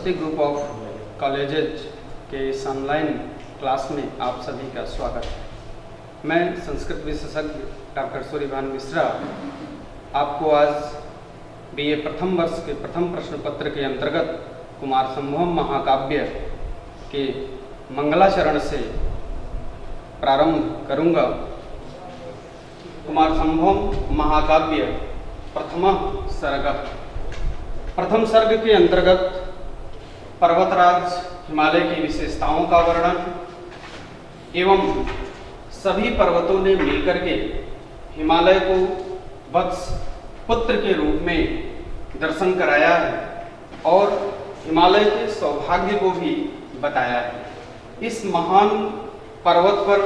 Saraswati group of colleges के इस online class में आप सभी का स्वागत है। मैं संस्कृत विशेषज्ञ डॉक्टर सूर्यभान मिश्रा आपको आज बीए प्रथम वर्ष के प्रथम प्रश्न पत्र के अंतर्गत कुमार संभवम महाकाव्य के मंगलाचरण से प्रारंभ करूंगा। कुमार संभवम महाकाव्य प्रथम सर्ग के अंतर्गत पर्वतराज हिमालय की विशेषताओं का वर्णन एवं सभी पर्वतों ने मिलकर के हिमालय को वत्स पुत्र के रूप में दर्शन कराया है और हिमालय के सौभाग्य को भी बताया है। इस महान पर्वत पर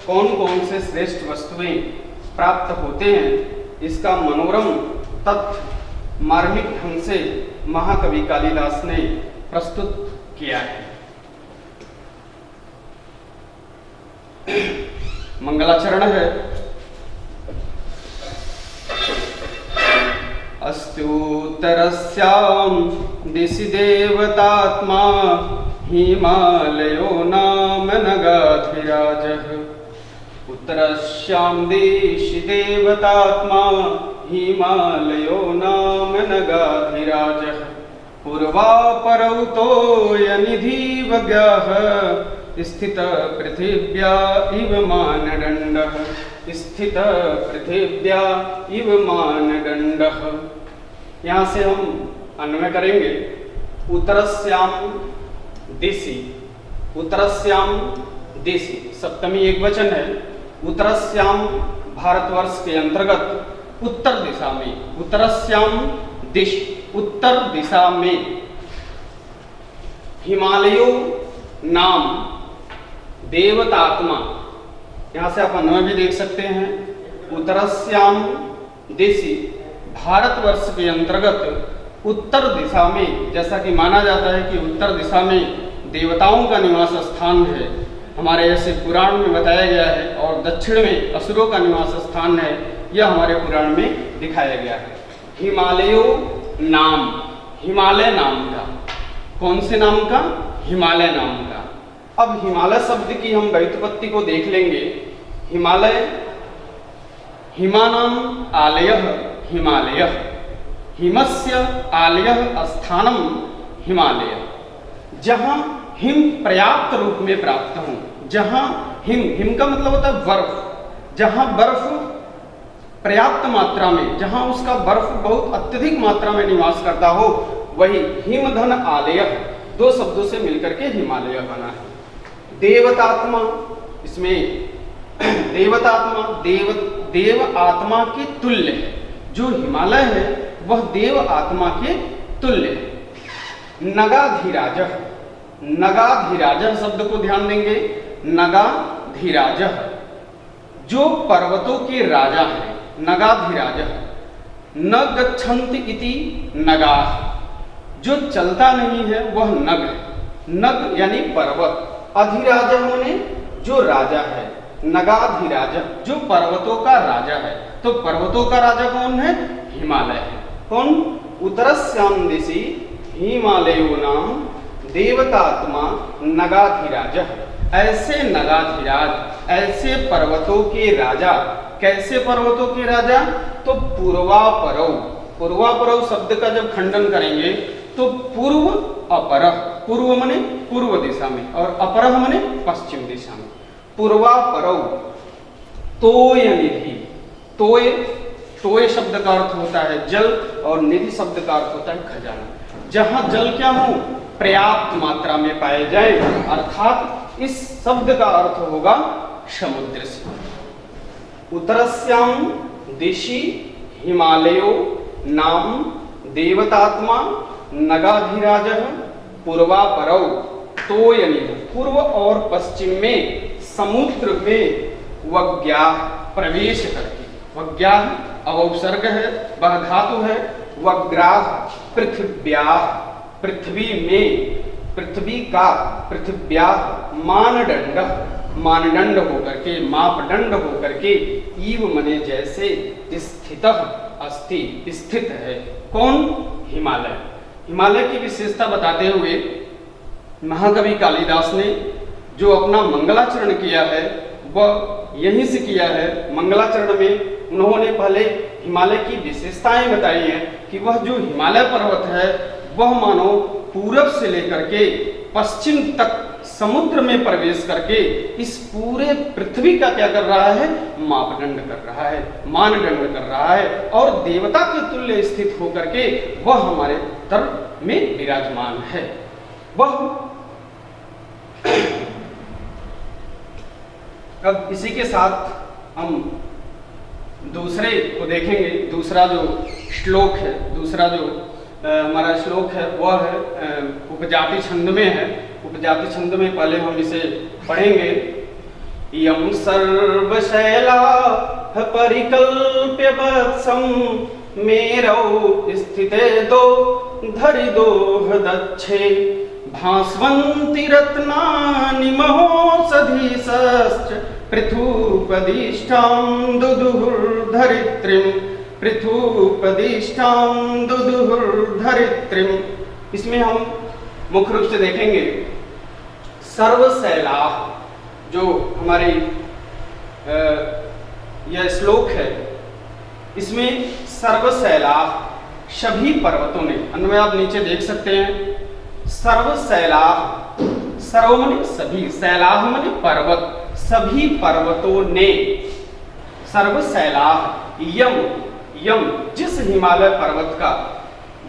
कौन कौन से श्रेष्ठ वस्तुएं प्राप्त होते हैं, इसका मनोरम तथ्य मार्मिक ढंग से महाकवि कालिदास ने प्रस्तुत किया है। मंगलाचरण है। अस्त्युत्तरस्यां दिशि देवतात्मा हिमालयो नाम नगाधिराजः। उत्तरस्यां दिशि देवतात्मा हिमालयो नाम नगाधिराजः। पूर्वापरौ तोयनिधिवज्ञः स्थित पृथिव्या इव मानदण्डः। स्थित पृथिव्या इव मानदण्डः। यहाँ से हम अन्वय करेंगे। उत्तरस्याम दिशि, उत्तरस्याम दिशि सप्तमी एक वचन है। उत्तरस्याम भारतवर्ष के अंतर्गत उत्तर दिशा में, उत्तरस्याम दिश उत्तर दिशा में, हिमालयो नाम देवतात्मा, यहां से आप अन्वय भी देख सकते हैं। उत्तरस्याम दिशि भारतवर्ष के अंतर्गत उत्तर दिशा में, जैसा कि माना जाता है कि उत्तर दिशा में देवताओं का निवास स्थान है, हमारे ऐसे पुराण में बताया गया है, और दक्षिण में असुरों का निवास स्थान है, यह हमारे पुराण में दिखाया गया है। हिमालयो नाम, हिमालय नाम का, कौन से नाम का? हिमालय नाम का। अब हिमालय शब्द की हम व्युत्पत्ति को देख लेंगे। हिमालय, हिमानाम आलयः हिमालयः, हिमस्य आलयः स्थानम हिमालय। जहां हिम पर्याप्त रूप में प्राप्त हो, जहां हिम का मतलब होता है बर्फ, जहां बर्फ पर्याप्त मात्रा में, जहां उसका बर्फ बहुत अत्यधिक मात्रा में निवास करता हो, वही हिमधन आलय, दो शब्दों से मिलकर के हिमालय बना है। देवतात्मा, इसमें देवतात्मा देव आत्मा के तुल्य है। जो हिमालय है वह देव आत्मा के तुल्य है। नगाधिराजः, नगाधिराजः शब्द को ध्यान देंगे। नगाधिराजः जो पर्वतों के राजा हैं, नगाधिराजः। न गच्छन्ति इति नगाः, जो चलता नहीं है वह नग है। नग यानी पर्वत, अधिराजः माने जो राजा है, नगाधिराजः जो पर्वतों का राजा है। तो पर्वतों का राजा कौन है? हिमालय है। कौन? उत्तरस्यां दिशि हिमालयो नाम देवतात्मा नगाधिराजः। ऐसे नगाधिराज, ऐसे पर्वतों के राजा। कैसे पर्वतों के राजा? तो पूर्वापरौ, पूर्वापरौ शब्द का जब खंडन करेंगे तो पूर्व अपरः, पूर्व माने पूर्व दिशा में और अपरः माने पश्चिम दिशा में। पूर्वापरौ तोय निधि, तोय, तोय शब्द का अर्थ होता है जल और निधि शब्द का अर्थ होता है खजाना। जहां जल क्या हो? पर्याप्त मात्रा में पाए जाए, अर्थात इस शब्द का अर्थ होगा समुद्र से। उत्तरस्यां दिशि हिमालयो नाम देवतात्मा नगाधिराजः। पूर्वापरौ तोयनिधि, पूर्व और पश्चिम में समुद्र में वज्ञाः प्रवेश करके, वज्ञाः अवसर्ग है, वह धातु है। वज्राः पृथिव्याः, पृथ्वी में, पृथ्वी का, पृथिव्याः मानदंड, मानदंड होकर के, मापदंड होकर के, ईव मने जैसे, स्थितः अस्ति स्थित है। कौन? हिमालय। हिमालय की विशेषता बताते हुए महाकवि कालिदास ने जो अपना मंगलाचरण किया है वह यहीं से किया है। मंगलाचरण में उन्होंने पहले हिमालय की विशेषताएं बताई हैं कि वह जो हिमालय पर्वत है वह मानो पूरब से लेकर के पश्चिम तक समुद्र में प्रवेश करके इस पूरे पृथ्वी का क्या कर रहा है, मापदंड कर रहा है, मानदंड कर रहा है और देवता के तुल्य स्थित होकर के वह हमारे तर्क में विराजमान है। वह अब इसी के साथ हम दूसरे को देखेंगे। दूसरा जो श्लोक है, दूसरा जो हमारा श्लोक है वह है उपजाति छंद में है। उपजाति छंद में पहले हम इसे पढ़ेंगे। यम सर्वशैला परिकल्प्य वत्सम मेरौ स्थिते दो धरि दोह दक्षे भास्वन्ति रत्नानि महोषधीश्च पृथुपदिष्टां दुदुहुर्धरित्रीं पृथुपदिष्टां दुदुहुर्धरित्रीं। इसमें हम मुख्य रूप से देखेंगे सर्वशैला जो हमारी यह श्लोक है, इसमें सर्वशैला सभी पर्वतों ने, अन्वय आप नीचे देख सकते हैं। सर्वशैला, सर्व माने सभी, शैला माने पर्वत, सभी पर्वतों ने, सर्वशैला यम, यम जिस हिमालय पर्वत का,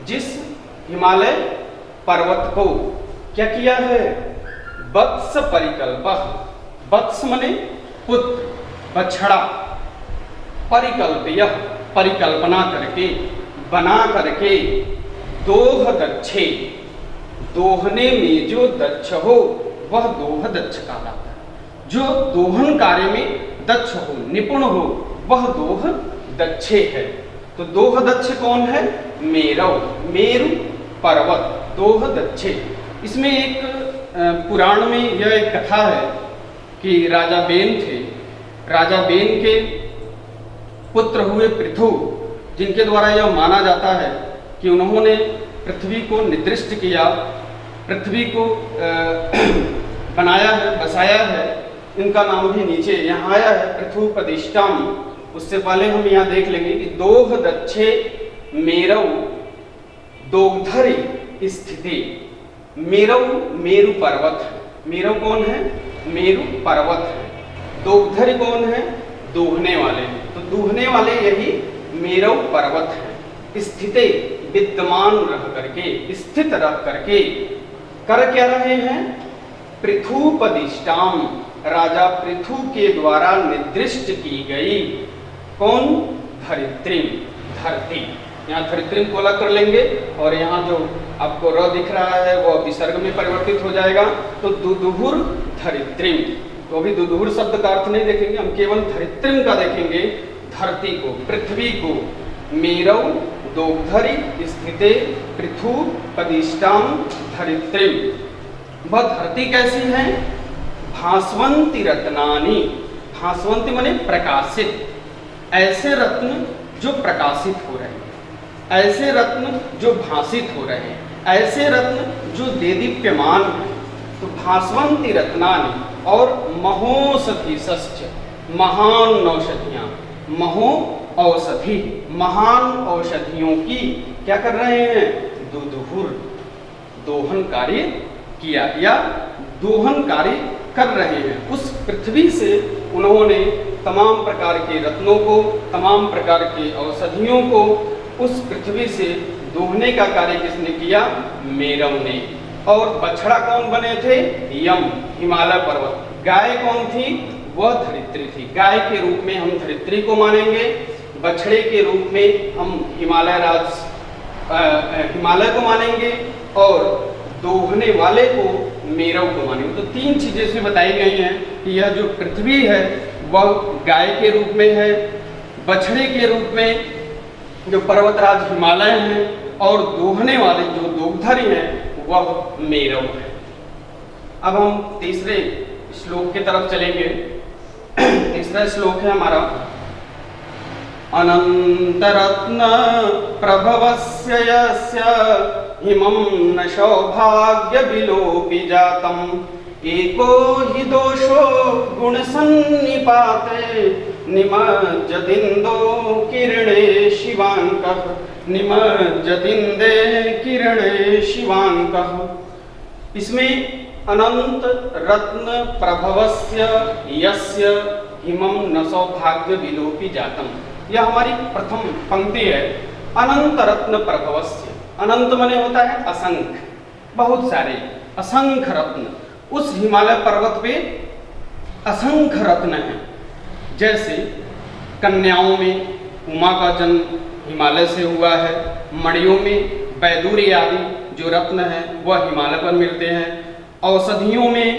जिस हिमालय पर्वत को क्या किया है, वत्स परिकल्पः, वत्स माने पुत्र, बछड़ा, परिकल्प यह परिकल्पना करके, बना करके, दोह दक्षे, दोहने में जो दक्ष हो वह दोह दक्ष कहलाता है। जो दोहन कार्य में दक्ष हो, निपुण हो, वह दोह दक्षे है। तो दोह दक्ष कौन है, मेरव, मेरु पर्वत, दोह दक्षे। इसमें एक पुराण में यह एक कथा है कि राजा बेन थे, राजा बेन के पुत्र हुए पृथु, जिनके द्वारा यह माना जाता है कि उन्होंने पृथ्वी को निर्दिष्ट किया, पृथ्वी को बनाया है, बसाया है। इनका नाम भी नीचे यहाँ आया है, पृथुपदिष्टाम। उससे पहले हम यहाँ देख लेंगे कि दोह दक्षे मेरौ दोग्धरि स्थिति। मेरौ मेरु पर्वत है, मेरौ कौन है, मेरु पर्वत है। दोग्धरि कौन है, दोहने वाले, तो दोहने वाले यही मेरौ पर्वत है। स्थिते विद्यमान रह करके, स्थित रह करके कर क्या रहे हैं, पृथुपदिष्टाम, राजा पृथु के द्वारा निर्दिष्ट की गई, कौन, धरित्री, धरती। यहाँ धरित्री को अलग कर लेंगे और यहाँ जो आपको र दिख रहा है वह विसर्ग में परिवर्तित हो जाएगा, तो दुदुहुर धरित्री। तो अभी दुदुहुर शब्द का अर्थ नहीं देखेंगे, हम केवल धरित्री का देखेंगे, धरती को, पृथ्वी को। मेरौ दोग्धरि स्थिते पृथुपदिष्टां धरित्रीं। वह धरती कैसी है, भास्वन्ति रत्नानि, भास्वन्ति माने प्रकाशित, ऐसे रत्न जो प्रकाशित हो रहे हैं, ऐसे रत्न जो भासित हो रहे हैं, ऐसे रत्न जो देदीप्यमान है। तो भास्वन्ति रत्नानि और महोषधीश्च, महान औषधियां, महो औषधि, महान औषधियों की क्या कर रहे हैं, दुदुहुर, दोहन कार्य किया या दोहन कार्य कर रहे हैं। उस पृथ्वी से उन्होंने तमाम प्रकार के रत्नों को, तमाम प्रकार के औषधियों को उस पृथ्वी से दोहने का कार्य किसने किया, मेरव ने। और बछड़ा कौन बने थे, यम, हिमालय पर्वत। गाय कौन थी, वह धरित्री थी। गाय के रूप में हम धरित्री को मानेंगे, बछड़े के रूप में हम हिमालय को मानेंगे और दोहने वाले को मेरव को मानेंगे। तो तीन चीजें इसमें बताई गई हैं कि यह जो पृथ्वी है वह गाय के रूप में है, बछड़े के रूप में जो पर्वतराज हिमालय हैं और दोहने वाले जो दोग्धरि हैं वह मेरव है। अब हम तीसरे श्लोक की तरफ चलेंगे। तीसरा श्लोक है हमारा, अनंतरत्न प्रभवस्य यस्य हिमं न सौभाग्य विलोपि जातम् एको हि दोषो गुण सन्निपाते निमज्जतिन्दो किरणे शिवांकः निमज्जतिन्दे किरणे शिवांकः। इसमें अनंत रत्न प्रभवस्य यस्य हिमं न सौभाग्य विलोपि जातम्, यह हमारी प्रथम पंक्ति है। अनंत रत्न प्रभवस्य, अनंत माने होता है असंख्य, बहुत सारे असंख्य रत्न। उस हिमालय पर्वत पे असंख्य रत्न हैं। जैसे कन्याओं में उमा का जन्म हिमालय से हुआ है, मणियों में वैदूर्य आदि जो रत्न हैं वह हिमालय पर मिलते हैं, औषधियों में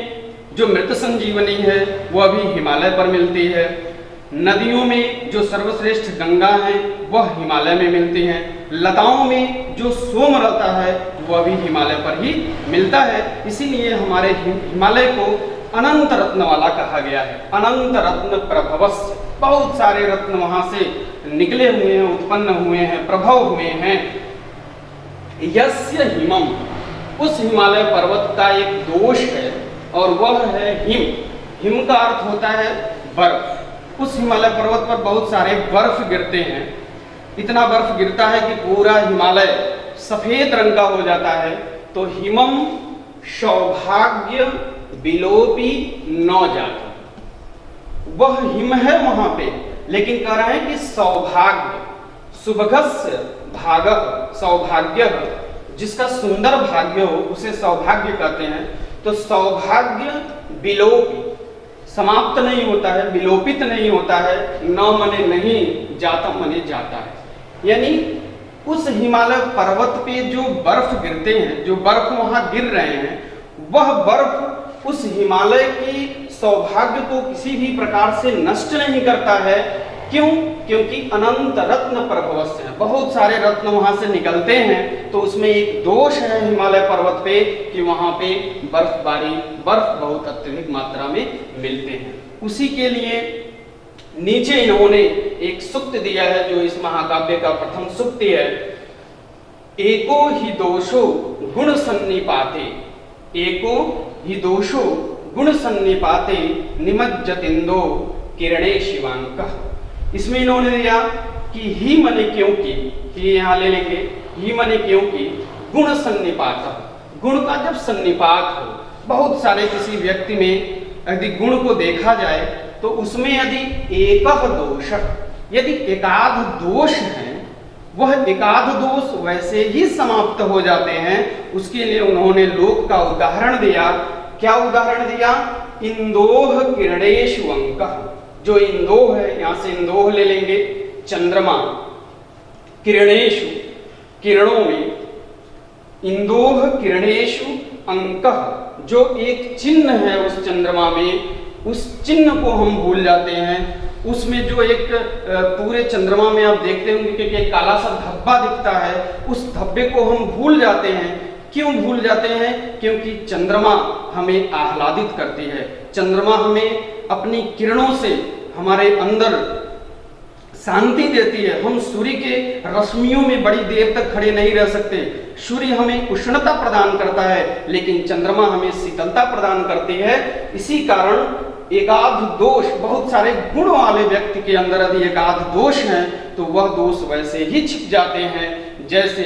जो मृत संजीवनी है वह भी हिमालय पर मिलती है, नदियों में जो सर्वश्रेष्ठ गंगा है वह हिमालय में मिलती हैं, लताओं में जो सोमलता है वह भी हिमालय पर ही मिलता है। इसीलिए हमारे हिमालय को अनंत रत्न वाला कहा गया है। अनंत रत्न प्रभवस्य, बहुत सारे रत्न वहां से निकले हुए हैं, उत्पन्न हुए हैं, प्रभव हुए हैं। यस्य हिमम, उस हिमालय पर्वत का एक दोष है और वह है हिम। हिम का अर्थ होता है बर्फ। उस हिमालय पर्वत पर बहुत सारे बर्फ गिरते हैं, इतना बर्फ गिरता है कि पूरा हिमालय सफेद रंग का हो जाता है। तो हिमम सौभाग्य विलोपी न जाता, वह हिम है वहां पे, लेकिन कह रहे हैं कि सौभाग्य सुभगस्य भागः सौभाग्य, जिसका सुंदर भाग्य हो उसे सौभाग्य कहते हैं। तो सौभाग्य विलोपी, समाप्त नहीं होता है, विलोपित नहीं होता है, न मने नहीं, जातम मने जाता है। यानी उस हिमालय पर्वत पे जो बर्फ गिरते हैं, जो बर्फ वहां गिर रहे हैं, वह बर्फ उस हिमालय की सौभाग्य को किसी भी प्रकार से नष्ट नहीं करता है। क्यों? क्योंकि अनंत रत्न प्रभवस्य है, बहुत सारे रत्न वहां से निकलते हैं। तो उसमें एक दोष है हिमालय पर्वत पे कि वहां पे बर्फबारी, बर्फ बहुत अत्यधिक मात्रा में मिलते हैं। उसी के लिए नीचे इन्होंने एक सूक्त दिया है जो इस महाकाव्य का प्रथम सूक्त है। एको ही दोषो गुण सन्निपाते, एको ही दोषो गुण सन्निपाते निमज्जतिन्दो किरणे शिवांकः। इसमें इन्होंने दिया कि ही मने क्योंकि, ही यहाँ ले लेंगे, ही मने क्योंकि गुण सन्निपात, गुण का जब सन्निपात हो, बहुत सारे किसी व्यक्ति में यदि गुण को देखा जाए तो उसमें यदि एकह दोष, यदि एकाध दोष है, वह एकाध दोष वैसे ही समाप्त हो जाते हैं। उसके लिए उन्होंने लोक का उदाहरण दिया। क्या उदाहरण दिया? इंदोह किरणेषु अंकः, जो इंदोह है, यहां से इंदोह ले लेंगे, चंद्रमा, किरणेषु किरणों में, इंदोह किरणेषु अंकः, जो एक चिन्ह है उस चंद्रमा में, उस चिन्ह को हम भूल जाते हैं। उसमें जो एक पूरे चंद्रमा में आप देखते होंगे कि एक काला सा धब्बा दिखता है, उस धब्बे को हम भूल जाते हैं। क्यों भूल जाते हैं? क्योंकि चंद्रमा हमें आह्लादित करती है, चंद्रमा हमें अपनी किरणों से हमारे अंदर शांति देती है। हम सूर्य के रश्मियों में बड़ी देर तक खड़े नहीं रह सकते। सूर्य हमें उष्णता प्रदान करता है, लेकिन चंद्रमा हमें शीतलता प्रदान करती है। इसी कारण एकाध दोष, बहुत सारे गुण वाले व्यक्ति के अंदर यदि एकाध दोष हैं तो वह दोष वैसे ही छिप जाते हैं जैसे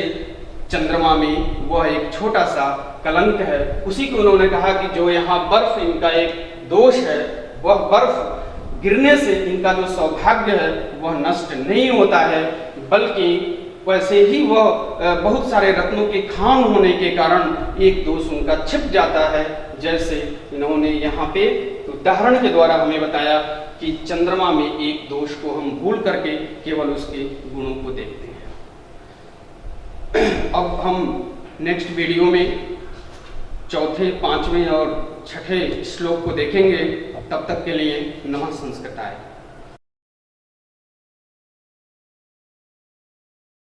चंद्रमा में वह एक छोटा सा कलंक है। उसी को उन्होंने कहा कि जो यहाँ बर्फ इनका एक दोष है, वह बर्फ गिरने से इनका जो सौभाग्य है वह नष्ट नहीं होता है, बल्कि वैसे ही वह बहुत सारे रत्नों के खान होने के कारण एक दोष उनका छिप जाता है। जैसे इन्होंने यहाँ पे उदाहरण के द्वारा हमें बताया कि चंद्रमा में एक दोष को हम भूल करके केवल उसके गुणों को देखते हैं। अब हम नेक्स्ट वीडियो में चौथे, पांचवें और छठे श्लोक को देखेंगे। तब तक के लिए नमः संस्कृताय।